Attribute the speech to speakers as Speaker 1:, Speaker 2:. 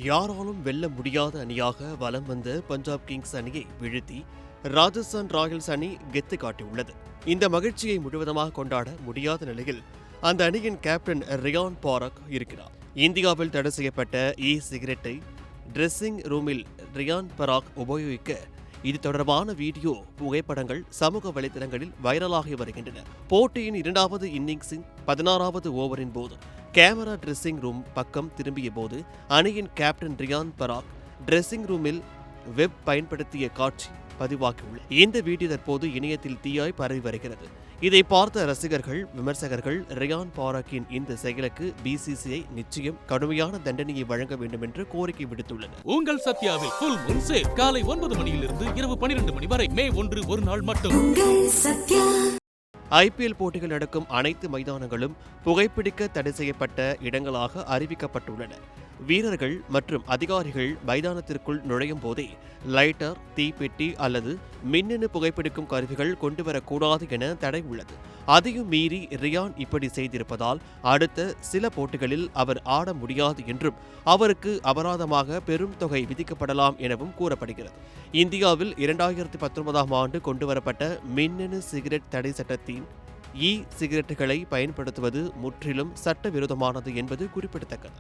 Speaker 1: யாராலும் வெல்ல முடியாத அணியாக வலம் வந்த பஞ்சாப் கிங்ஸ் அணியை வீழ்த்தி ராஜஸ்தான் ராயல்ஸ் அணி கெத்து காட்டியுள்ளது. இந்த மகிழ்ச்சியை முழுவதுமாக கொண்டாட முடியாத நிலையில் அந்த அணியின் கேப்டன் ரியான் பராக் இருக்கிறார். இந்தியாவில் தடை செய்யப்பட்ட சிகரெட்டை டிரெஸ்ஸிங் ரூமில் ரியான் பராக் உபயோகிக்க இது தொடர்பான வீடியோ புகைப்படங்கள் சமூக வலைதளங்களில் வைரலாகி வருகின்றன. போட்டியின் இரண்டாவது இன்னிங்ஸின் 16வது ஓவரின் போது கேமரா டிரெஸ்ஸிங் ரூம் பக்கம் திரும்பிய போது அணியின் கேப்டன் ரியான் பராக் டிரெஸ்ஸிங் ரூமில் வெப் பயன்படுத்திய காட்சி பதிவாகியுள்ளது. இந்த வீடியோ தற்போது இணையத்தில் தீயாய் பரவி வருகிறது. இதை பார்த்த ரசிகர்கள், விமர்சகர்கள் ரியான் பராக்கின் இந்த செயலுக்கு பிசிசிஐ நிச்சயம் கடுமையான தண்டனையை வழங்க வேண்டும் என்று கோரிக்கை விடுத்துள்ளனர்.
Speaker 2: உங்கள் சத்யாவில் ஃபுல் மூன் சேல் காலை 9 மணியிலிருந்து இரவு 12 மணி வரை மே 1 ஒரு நாள் மட்டும்.
Speaker 1: ஐபிஎல் போட்டிகள் நடக்கும் அனைத்து மைதானங்களும் புகைப்பிடிக்க தடை செய்யப்பட்ட இடங்களாக அறிவிக்கப்பட்டுள்ளன. வீரர்கள் மற்றும் அதிகாரிகள் மைதானத்திற்குள் நுழையும் போதே லைட்டர், தீப்பெட்டி அல்லது மின்னணு புகைப்பிடிக்கும் கருவிகள் கொண்டுவரக்கூடாது என தடை உள்ளது. அதையும் மீறி ரியான் இப்படி செய்திருப்பதால் அடுத்த சில போட்டிகளில் அவர் ஆட முடியாது என்றும் அவருக்கு அபராதமாக பெரும் தொகை விதிக்கப்படலாம் எனவும் கூறப்படுகிறது. இந்தியாவில் 2019ஆம் ஆண்டு கொண்டுவரப்பட்ட மின்னணு சிகரெட் தடை சட்டத்தின் சிகரெட்டுகளை பயன்படுத்துவது முற்றிலும் சட்டவிரோதமானது என்பது குறிப்பிடத்தக்கது.